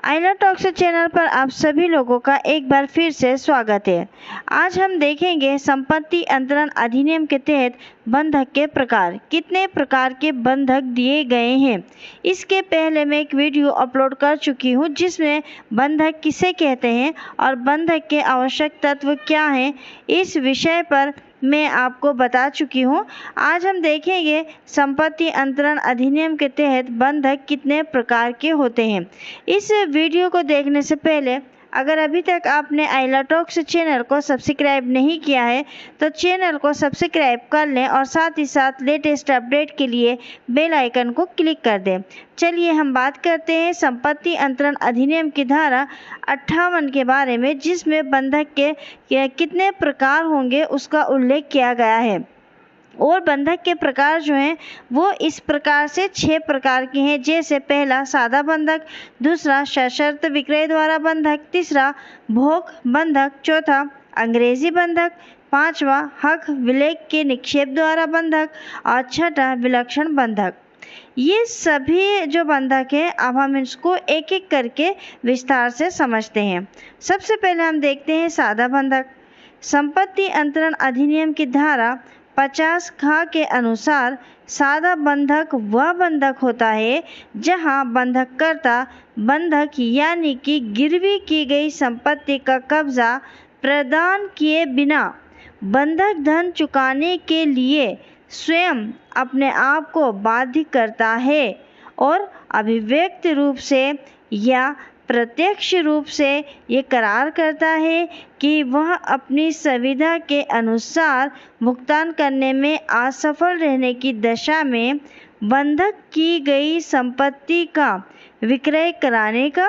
आइला talks channel पर आप सभी लोगों का एक बार फिर से स्वागत है। आज हम देखेंगे संपत्ति अंतरण अधिनियम के तहत बंधक के प्रकार, कितने प्रकार के बंधक दिए गए हैं। इसके पहले मैं एक वीडियो अपलोड कर चुकी हूं जिसमें बंधक किसे कहते हैं और बंधक के आवश्यक तत्व क्या हैं, इस विषय पर मैं आपको बता चुकी हूं। आज हम देखेंगे संपत्ति अंतरण अधिनियम के तहत बंधक कितने प्रकार के होते हैं। इस वीडियो को देखने से पहले अगर अभी तक आपने आइला टॉक्स चैनल को सब्सक्राइब नहीं किया है तो चैनल को सब्सक्राइब कर लें और साथ ही साथ लेटेस्ट अपडेट के लिए बेल आइकन को क्लिक कर दें। चलिए हम बात करते हैं संपत्ति अंतरण अधिनियम की धारा 58 के बारे में, जिसमें बंधक के कितने प्रकार होंगे उसका उल्लेख किया गया है। और बंधक के प्रकार जो हैं वो इस प्रकार से 6 प्रकार के हैं, जैसे पहला सादा बंधक, दूसरा सशर्त विक्रय द्वारा बंधक, तीसरा भोग बंधक, चौथा अंग्रेजी बंधक, पांचवा हक विलेख के निक्षेप द्वारा बंधक और छठा विलक्षण बंधक। ये सभी जो बंधक है अब हम इसको एक एक करके विस्तार से समझते हैं। सबसे पहले हम देखते हैं सादा बंधक। संपत्ति अंतरण अधिनियम की धारा 50 ख के अनुसार सादा बंधक वह बंधक होता है जहां बंधककर्ता बंधक यानी कि गिरवी की गई संपत्ति का कब्जा प्रदान किए बिना बंधक धन चुकाने के लिए स्वयं अपने आप को बाध्य करता है और अभिव्यक्त रूप से या प्रत्यक्ष रूप से ये करार करता है कि वह अपनी सुविधा के अनुसार भुगतान करने में असफल रहने की दशा में बंधक की गई संपत्ति का विक्रय कराने का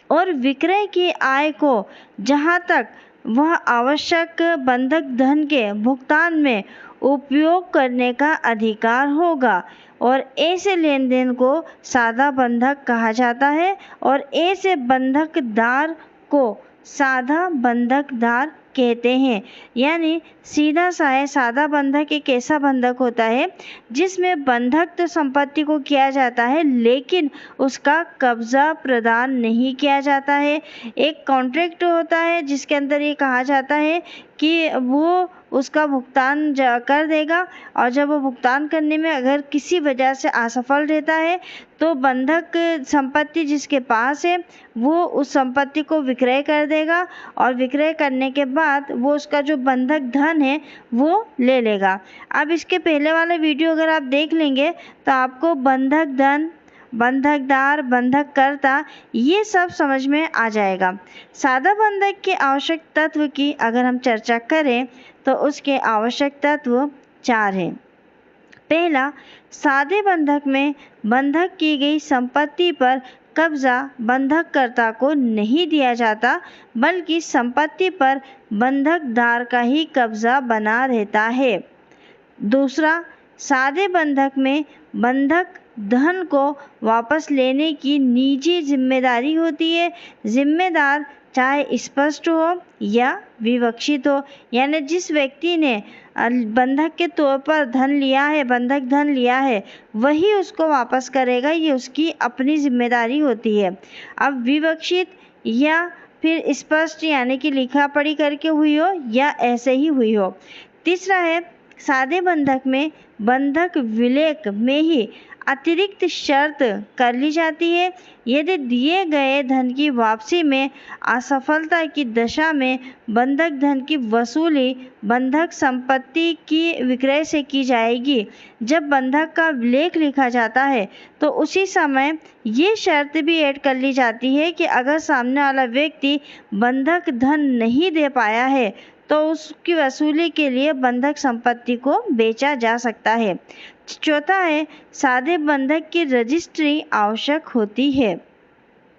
और विक्रय की आय को जहां तक वह आवश्यक बंधक धन के भुगतान में उपयोग करने का अधिकार होगा, और ऐसे लेन देन को सादा बंधक कहा जाता है और ऐसे बंधकदार को सादा बंधकदार कहते हैं। यानी सीधा सा है, सादा बंधक एक ऐसा बंधक होता है जिसमें बंधक तो संपत्ति को किया जाता है लेकिन उसका कब्जा प्रदान नहीं किया जाता है। एक कॉन्ट्रैक्ट होता है जिसके अंदर ये कहा जाता है कि वो उसका भुगतान कर देगा, और जब वो भुगतान करने में अगर किसी वजह से असफल रहता है तो बंधक संपत्ति जिसके पास है वो उस संपत्ति को विक्रय कर देगा और विक्रय करने के बाद वो उसका जो बंधक धन है वो ले लेगा। अब इसके पहले वाला वीडियो अगर आप देख लेंगे तो आपको बंधक धन, बंधकदार, बंधककर्ता ये सब समझ में आ जाएगा। सादा बंधक के आवश्यक तत्व की अगर हम चर्चा करें तो उसके आवश्यक तत्व 4 हैं। पहला, सादे बंधक में बंधक की गई संपत्ति पर कब्जा बंधककर्ता को नहीं दिया जाता बल्कि संपत्ति पर बंधकदार का ही कब्जा बना रहता है। दूसरा, सादे बंधक में बंधक धन को वापस लेने की निजी जिम्मेदारी होती है। जिम्मेदार चाहे स्पष्ट हो या विवक्षित हो, यानी जिस व्यक्ति ने बंधक के तौर पर धन लिया है, बंधक धन लिया है, वही उसको वापस करेगा, ये उसकी अपनी जिम्मेदारी होती है। अब विवक्षित या फिर स्पष्ट यानी कि लिखा पढ़ी करके हुई हो या ऐसे ही हुई हो। तीसरा है, सादे बंधक में बंधक विलेख में ही अतिरिक्त शर्त कर ली जाती है। यदि दिए गए धन की वापसी में असफलता की दशा में बंधक धन की वसूली बंधक संपत्ति की विक्रय से की जाएगी। जब बंधक का विलेख लिखा जाता है तो उसी समय ये शर्त भी ऐड कर ली जाती है कि अगर सामने वाला व्यक्ति बंधक धन नहीं दे पाया है तो उसकी वसूली के लिए बंधक संपत्ति को बेचा जा सकता है। चौथा है, सादे बंधक की रजिस्ट्री आवश्यक होती है।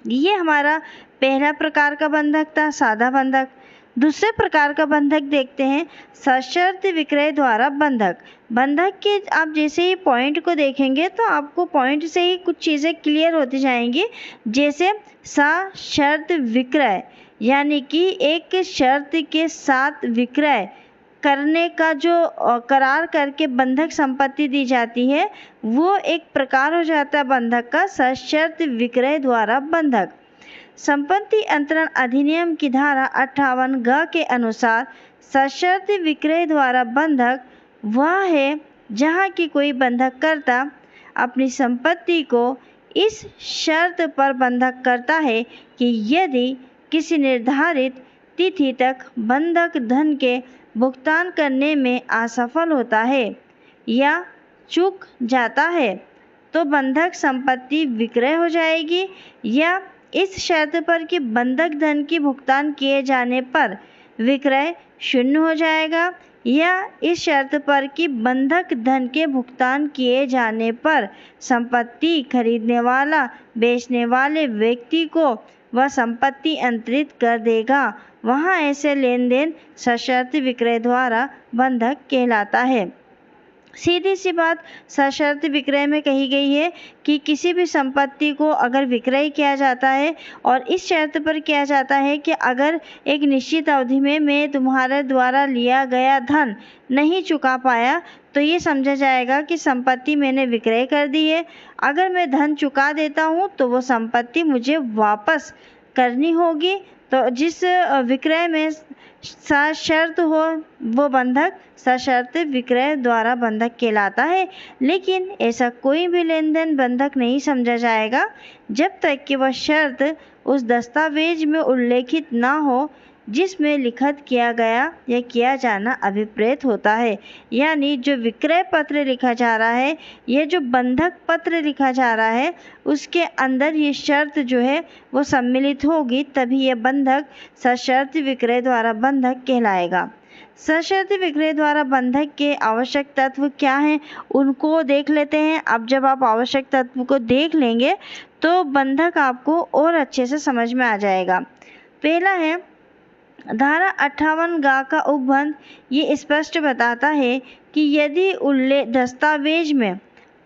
ये हमारा पहला प्रकार का बंधक था, सादा बंधक। दूसरे प्रकार का बंधक देखते हैं, सशर्त विक्रय द्वारा बंधक। बंधक के आप जैसे ही पॉइंट को देखेंगे तो आपको पॉइंट से ही कुछ चीज़ें क्लियर होती जाएंगी। जैसे सशर्त विक्रय यानी कि एक शर्त के साथ विक्रय करने का जो करार करके बंधक संपत्ति दी जाती है वो एक प्रकार हो जाता है बंधक का, सशर्त विक्रय द्वारा बंधक। संपत्ति अंतरण अधिनियम की धारा 58 ग के अनुसार सशर्त विक्रय द्वारा बंधक वह है जहाँ की कोई बंधककर्ता अपनी संपत्ति को इस शर्त पर बंधक करता है कि यदि किसी निर्धारित तिथि तक बंधक धन के भुगतान करने में असफल होता है या चूक जाता है तो बंधक संपत्ति विक्रय हो जाएगी, या इस शर्त पर कि बंधक धन की भुगतान किए जाने पर विक्रय शून्य हो जाएगा, या इस शर्त पर कि बंधक धन के भुगतान किए जाने पर संपत्ति खरीदने वाला बेचने वाले व्यक्ति को वह संपत्ति अंतरित कर देगा, वहाँ ऐसे लेन देन सशर्त विक्रय द्वारा बंधक कहलाता है। सीधी सी बात सशर्त विक्रय में कही गई है कि किसी भी संपत्ति को अगर विक्रय किया जाता है और इस शर्त पर किया जाता है कि अगर एक निश्चित अवधि में मैं तुम्हारे द्वारा लिया गया धन नहीं चुका पाया तो ये समझा जाएगा कि संपत्ति मैंने विक्रय कर दी है। अगर मैं धन चुका देता हूँ तो वो संपत्ति मुझे वापस करनी होगी, तो जिस विक्रय में सशर्त हो वो बंधक सशर्त विक्रय द्वारा बंधक कहलाता है। लेकिन ऐसा कोई भी लेन देन बंधक नहीं समझा जाएगा जब तक कि वह शर्त उस दस्तावेज में उल्लेखित ना हो जिसमें लिखित किया गया या किया जाना अभिप्रेत होता है। यानी जो विक्रय पत्र लिखा जा रहा है, यह जो बंधक पत्र लिखा जा रहा है, उसके अंदर ये शर्त जो है वो सम्मिलित होगी, तभी यह बंधक सशर्त विक्रय द्वारा बंधक कहलाएगा। सशर्त विक्रय द्वारा बंधक के आवश्यक तत्व क्या हैं उनको देख लेते हैं। अब जब आप आवश्यक तत्व को देख लेंगे तो बंधक आपको और अच्छे से समझ में आ जाएगा। पहला है धारा 58 गा का उपबंध। ये स्पष्ट बताता है कि यदि उल्लेख दस्तावेज में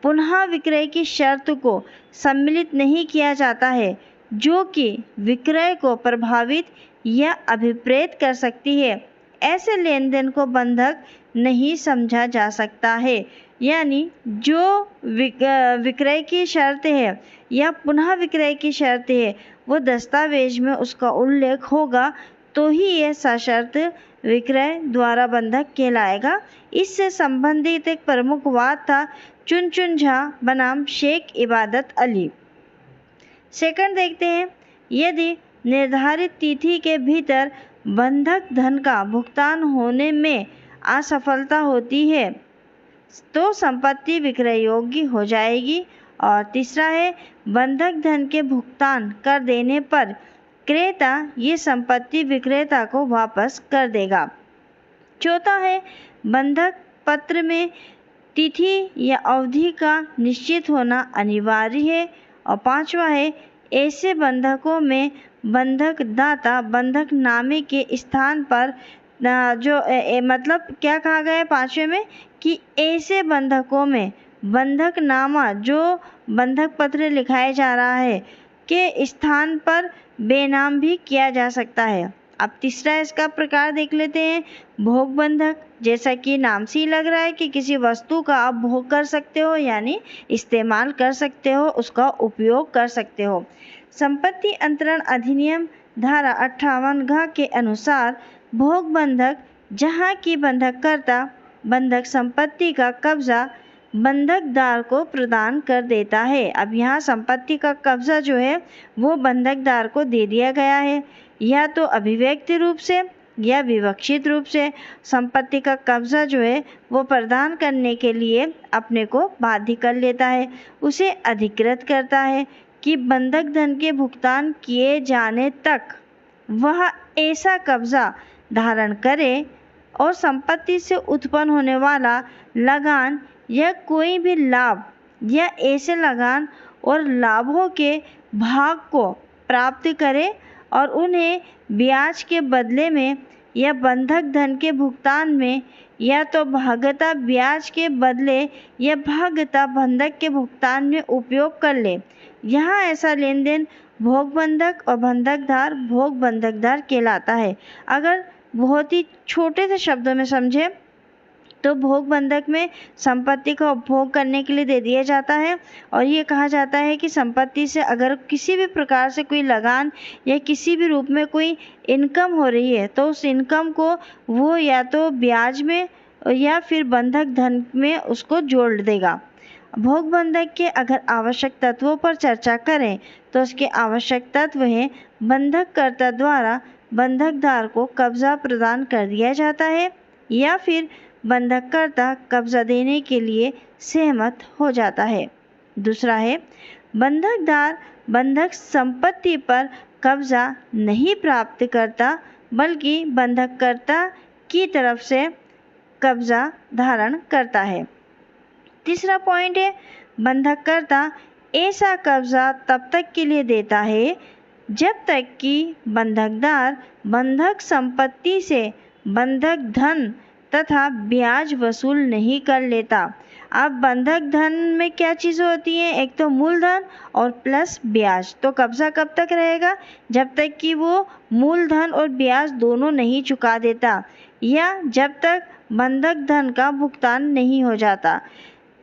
पुनः विक्रय की शर्त को सम्मिलित नहीं किया जाता है जो कि विक्रय को प्रभावित या अभिप्रेत कर सकती है, ऐसे लेन देन को बंधक नहीं समझा जा सकता है। यानी जो विक्रय की शर्त है या पुनः विक्रय की शर्त है वो दस्तावेज में उसका उल्लेख होगा तो ही यह सशर्त विक्रय द्वारा बंधक कहलाएगा। इससे संबंधित एक प्रमुख वाद था चुन झा बनाम शेख इबादत अली। सेकंड देखते हैं, यदि निर्धारित तिथि के भीतर बंधक धन का भुगतान होने में असफलता होती है तो संपत्ति विक्रय योग्य हो जाएगी। और तीसरा है, बंधक धन के भुगतान कर देने पर क्रेता ये संपत्ति विक्रेता को वापस कर देगा। चौथा है, बंधक पत्र में तिथि या अवधि का निश्चित होना अनिवार्य है। और पांचवा है, ऐसे बंधकों में बंधक दाता बंधक नामे के स्थान पर मतलब क्या कहा गया है पांचवे में कि ऐसे बंधकों में बंधक नामा जो बंधक पत्र लिखाया जा रहा है के स्थान पर बेनाम भी किया जा सकता है। अब तीसरा इसका प्रकार देख लेते हैं, भोग बंधक। जैसा कि नाम से ही लग रहा है कि किसी वस्तु का आप भोग कर सकते हो, यानी इस्तेमाल कर सकते हो, उसका उपयोग कर सकते हो। संपत्ति अंतरण अधिनियम धारा 58 घ के अनुसार भोग बंधक जहाँ की बंधककर्ता बंधक संपत्ति का कब्जा बंधकदार को प्रदान कर देता है। अब यहाँ संपत्ति का कब्जा जो है वो बंधकदार को दे दिया गया है, या तो अभिव्यक्त रूप से या विवक्षित रूप से। संपत्ति का कब्जा जो है वो प्रदान करने के लिए अपने को बाध्य कर लेता है, उसे अधिकृत करता है कि बंधक धन के भुगतान किए जाने तक वह ऐसा कब्जा धारण करे और संपत्ति से उत्पन्न होने वाला लगान या कोई भी लाभ या ऐसे लगान और लाभों के भाग को प्राप्त करे और उन्हें ब्याज के बदले में या बंधक धन के भुगतान में या तो भागता ब्याज के बदले या भागता बंधक के भुगतान में उपयोग कर ले। यहाँ ऐसा लेन देन भोग बंधक और बंधकदार भोग बंधकदार कहलाता है। अगर बहुत ही छोटे से शब्दों में समझे तो भोग बंधक में संपत्ति का उपभोग करने के लिए दे दिया जाता है और ये कहा जाता है कि संपत्ति से अगर किसी भी प्रकार से कोई लगान या किसी भी रूप में कोई इनकम हो रही है तो उस इनकम को वो या तो ब्याज में या फिर बंधक धन में उसको जोड़ देगा। भोग बंधक के अगर आवश्यक तत्वों पर चर्चा करें तो उसके आवश्यक तत्व हैं, बंधककर्ता द्वारा बंधकदार को कब्जा प्रदान कर दिया जाता है या फिर बंधककर्ता कब्जा देने के लिए सहमत हो जाता है। दूसरा है, बंधकदार बंधक संपत्ति पर कब्जा नहीं प्राप्त करता बल्कि बंधककर्ता की तरफ से कब्जा धारण करता है। तीसरा पॉइंट है, बंधककर्ता ऐसा कब्जा तब तक के लिए देता है जब तक कि बंधकदार बंधक संपत्ति से बंधक धन तथा ब्याज वसूल नहीं कर लेता। अब बंधक धन में क्या चीज़ें होती हैं, एक तो मूलधन और प्लस ब्याज। तो कब्जा कब तक रहेगा, जब तक कि वो मूलधन और ब्याज दोनों नहीं चुका देता या जब तक बंधक धन का भुगतान नहीं हो जाता।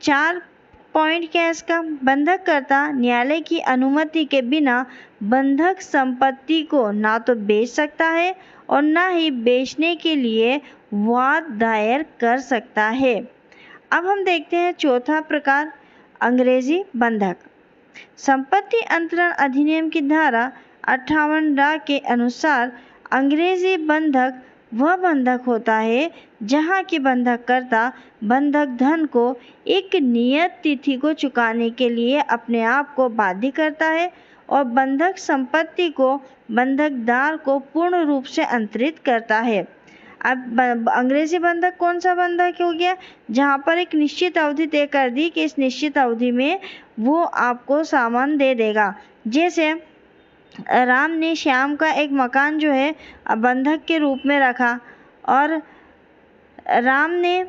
4 पॉइंट क्या है इसका, बंधककर्ता न्यायालय की अनुमति के बिना बंधक संपत्ति को ना तो बेच सकता है और ना ही बेचने के लिए वाद दायर कर सकता है। अब हम देखते हैं चौथा प्रकार, अंग्रेजी बंधक। संपत्ति अंतरण अधिनियम की धारा 58 के अनुसार अंग्रेजी बंधक वह बंधक होता है जहाँ की बंधककर्ता बंधक धन को एक नियत तिथि को चुकाने के लिए अपने आप को बाध्य करता है और बंधक संपत्ति को बंधकदार को पूर्ण रूप से अंतरित करता है। अब अंग्रेजी बंधक कौन सा बंधक हो गया, जहाँ पर एक निश्चित अवधि तय कर दी कि इस निश्चित अवधि में वो आपको सामान दे देगा। जैसे राम ने श्याम का एक मकान जो है बंधक के रूप में रखा और राम ने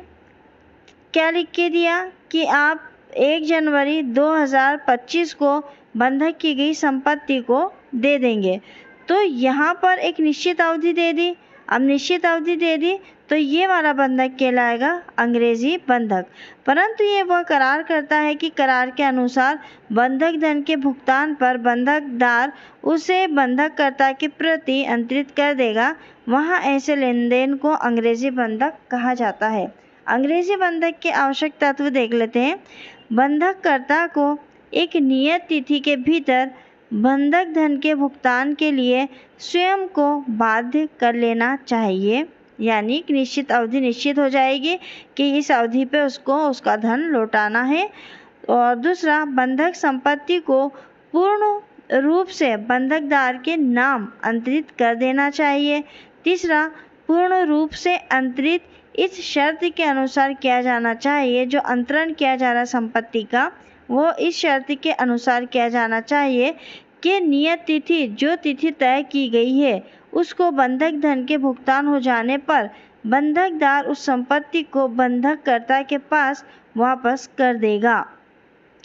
क्या लिख के दिया कि आप 1 जनवरी 2025 को बंधक की गई संपत्ति को दे देंगे। तो यहाँ पर एक निश्चित अवधि दे दी। अब निश्चित अवधि दे दी तो ये वाला बंधक कहलाएगा अंग्रेजी बंधक। परंतु ये वह करार करता है कि करार के अनुसार बंधक धन के भुगतान पर बंधकदार उसे बंधककर्ता के प्रति अंतरित कर देगा। वहाँ ऐसे लेन देन को अंग्रेजी बंधक कहा जाता है। अंग्रेजी बंधक के आवश्यक तत्व देख लेते हैं। बंधककर्ता को एक नियत तिथि के भीतर बंधक धन के भुगतान के लिए स्वयं को बाध्य कर लेना चाहिए, यानी कि निश्चित अवधि निश्चित हो जाएगी कि इस अवधि पे उसको उसका धन लौटाना है। और दूसरा, बंधक संपत्ति को पूर्ण रूप से बंधकदार के नाम अंतरित कर देना चाहिए। तीसरा, पूर्ण रूप से अंतरित इस शर्त के अनुसार किया जाना चाहिए, जो अंतरण किया जा रहा संपत्ति का वो इस शर्त के अनुसार किया जाना चाहिए कि नियत तिथि जो तिथि तय की गई है उसको बंधक धन के भुगतान हो जाने पर बंधकदार उस संपत्ति को बंधककर्ता के पास वापस कर देगा।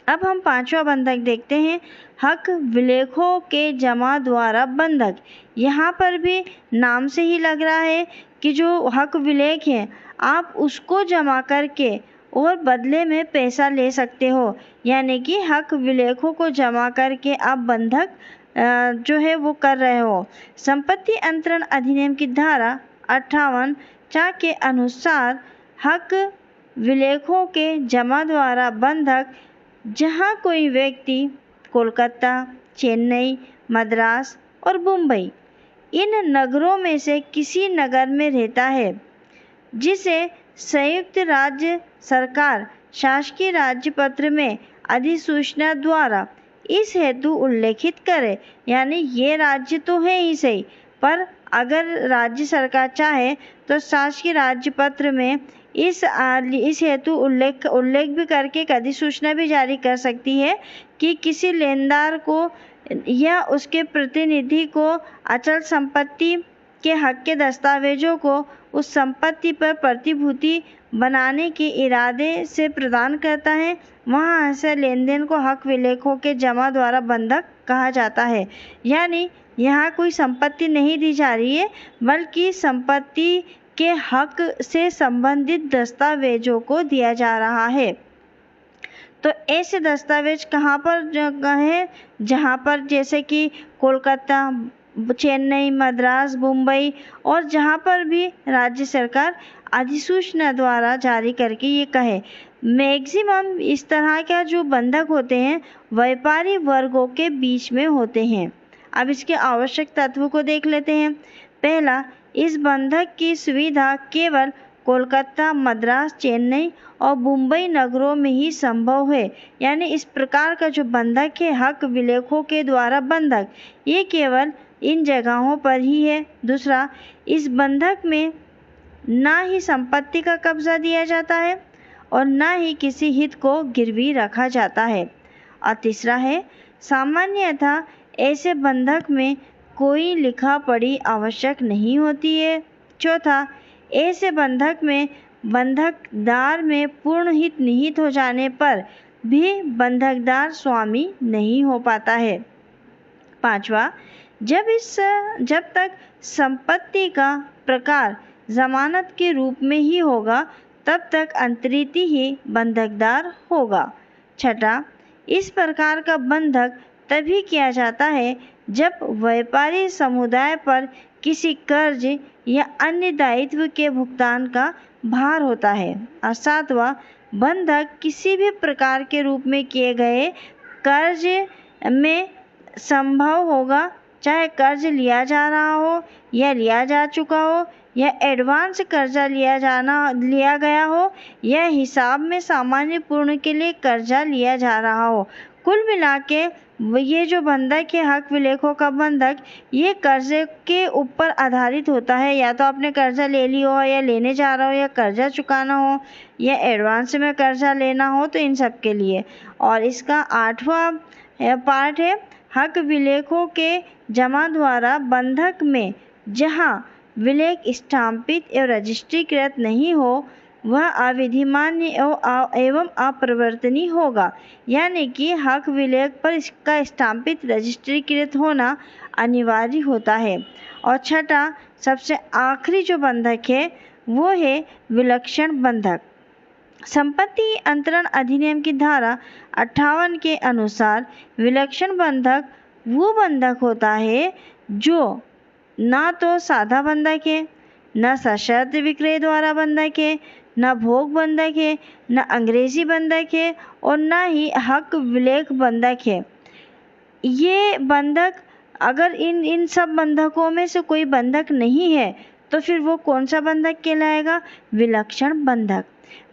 अब हम 5वां बंधक देखते हैं, हक विलेखों के जमा द्वारा बंधक। यहाँ पर भी नाम से ही लग रहा है कि जो हक विलेख है आप उसको जमा करके और बदले में पैसा ले सकते हो, यानी कि हक विलेखों को जमा करके आप बंधक जो है वो कर रहे हो। संपत्ति अंतरण अधिनियम की धारा 58 के अनुसार हक विलेखों के जमा द्वारा बंधक जहां कोई व्यक्ति कोलकाता, चेन्नई, मद्रास और मुंबई इन नगरों में से किसी नगर में रहता है जिसे संयुक्त राज्य सरकार शासकीय राज्यपत्र में अधिसूचना द्वारा इस हेतु उल्लेखित करे, यानी ये राज्य तो है ही सही, पर अगर राज्य सरकार चाहे तो शासकीय राज्यपत्र में इस हेतु उल्लेख भी करके एक अधिसूचना भी जारी कर सकती है कि किसी लेनदार को या उसके प्रतिनिधि को अचल संपत्ति के हक के दस्तावेजों को उस संपत्ति पर प्रतिभूति बनाने के इरादे से प्रदान करता है। वहाँ ऐसे लेन देन को हक विलेखों के जमा द्वारा बंधक कहा जाता है। यानी यहाँ कोई संपत्ति नहीं दी जा रही है, बल्कि संपत्ति के हक से संबंधित दस्तावेजों को दिया जा रहा है। तो ऐसे दस्तावेज कहाँ पर है, जहाँ पर जैसे कि कोलकाता, चेन्नई, मद्रास, मुंबई और जहाँ पर भी राज्य सरकार अधिसूचना द्वारा जारी करके ये कहे। मैक्सिमम इस तरह का जो बंधक होते हैं व्यापारी वर्गों के बीच में होते हैं। अब इसके आवश्यक तत्वों को देख लेते हैं। पहला, इस बंधक की सुविधा केवल कोलकाता, मद्रास, चेन्नई और मुंबई नगरों में ही संभव है। यानी इस प्रकार का जो बंधक है, हक विलेखों के द्वारा बंधक, ये केवल इन जगहों पर ही है। दूसरा, इस बंधक में ना ही संपत्ति का कब्जा दिया जाता है और ना ही किसी हित को गिरवी रखा जाता है। और तीसरा है, सामान्यतः ऐसे बंधक में कोई लिखा पढ़ी आवश्यक नहीं होती है। चौथा, ऐसे बंधक में बंधकदार में पूर्ण हित निहित हो जाने पर भी बंधकदार स्वामी नहीं हो पाता है। पांचवा, जब तक संपत्ति का प्रकार जमानत के रूप में ही होगा तब तक अंतरित ही बंधकदार होगा। छठा, इस प्रकार का बंधक तभी किया जाता है जब व्यापारी समुदाय पर किसी कर्ज या अन्य दायित्व के भुगतान का भार होता है। और सातवां, बंधक किसी भी प्रकार के रूप में किए गए कर्ज में संभव होगा, चाहे कर्ज लिया जा रहा हो या लिया जा चुका हो या एडवांस कर्जा लिया गया हो या हिसाब में सामान्य पूर्ण के लिए कर्जा लिया जा रहा हो। कुल मिला के ये जो बंधक है, हक विलेखों का बंधक, ये कर्जे के ऊपर आधारित होता है। या तो आपने कर्जा ले लिया हो या लेने जा रहा हो या कर्जा चुकाना हो या एडवांस में कर्जा लेना हो, तो इन सब के लिए। और इसका 8वां पार्ट है, हक विलेखों के जमा द्वारा बंधक में जहाँ विलेख स्टाम्पित एवं रजिस्ट्रीकृत नहीं हो वह अविधिमान्य एवं अपरिवर्तनीय होगा। यानी कि हक विलेख पर इसका स्टाम्पित रजिस्ट्रीकृत होना अनिवार्य होता है। और छठा, सबसे आखिरी जो बंधक है वो है विलक्षण बंधक। संपत्ति अंतरण अधिनियम की धारा 58 के अनुसार विलक्षण बंधक वो बंधक होता है जो ना तो सादा बंधक है, न सशर्त विक्रय द्वारा बंधक है, न भोग बंधक है, न अंग्रेजी बंधक है और न ही हक विलेख बंधक है। ये बंधक, अगर इन सब बंधकों में से कोई बंधक नहीं है तो फिर वो कौन सा बंधक कहलाएगा? विलक्षण बंधक।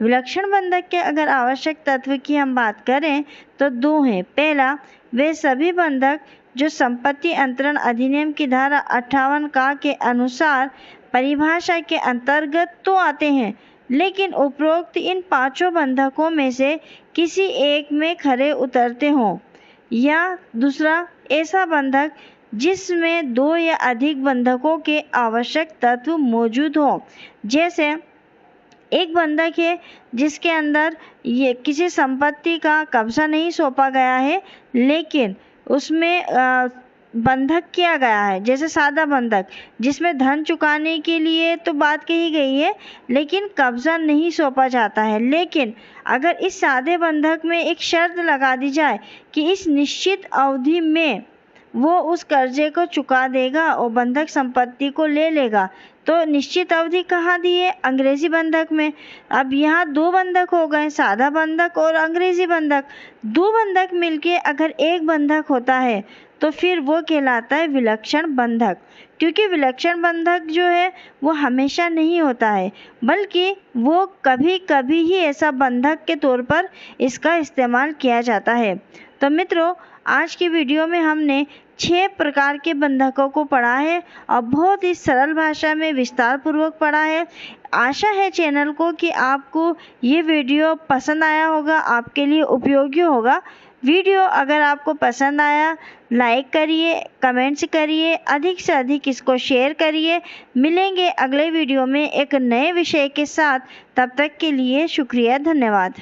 विलक्षण बंधक के अगर आवश्यक तत्व की हम बात करें तो 2 हैं। पहला, वे सभी बंधक जो संपत्ति अंतरण अधिनियम की धारा 58 का के अनुसार परिभाषा के अंतर्गत तो आते हैं, लेकिन उपरोक्त इन 5 बंधकों में से किसी एक में खरे उतरते हों। या दूसरा, ऐसा बंधक जिसमें 2 या अधिक बंधकों के आवश्यक तत्व मौजूद हों। जैसे एक बंधक है जिसके अंदर ये किसी संपत्ति का कब्जा नहीं सौंपा गया है, लेकिन उसमें बंधक किया गया है। जैसे सादा बंधक जिसमें धन चुकाने के लिए तो बात कही गई है लेकिन कब्जा नहीं सौंपा जाता है। लेकिन अगर इस सादे बंधक में एक शर्त लगा दी जाए कि इस निश्चित अवधि में वो उस कर्जे को चुका देगा और बंधक संपत्ति को ले लेगा, तो निश्चित अवधि कहाँ दी है? अंग्रेजी बंधक में। अब यहाँ 2 बंधक हो गए, सादा बंधक और अंग्रेजी बंधक। 2 बंधक मिलके अगर एक बंधक होता है तो फिर वो कहलाता है विलक्षण बंधक। क्योंकि विलक्षण बंधक जो है वो हमेशा नहीं होता है, बल्कि वो कभी कभी ही ऐसा बंधक के तौर पर इसका इस्तेमाल किया जाता है। तो मित्रों, आज की वीडियो में हमने 6 प्रकार के बंधकों को पढ़ा है और बहुत ही सरल भाषा में विस्तार पूर्वक पढ़ा है। आशा है चैनल को कि आपको ये वीडियो पसंद आया होगा, आपके लिए उपयोगी होगा। वीडियो अगर आपको पसंद आया, लाइक करिए, कमेंट्स करिए, अधिक से अधिक इसको शेयर करिए। मिलेंगे अगले वीडियो में एक नए विषय के साथ। तब तक के लिए शुक्रिया, धन्यवाद।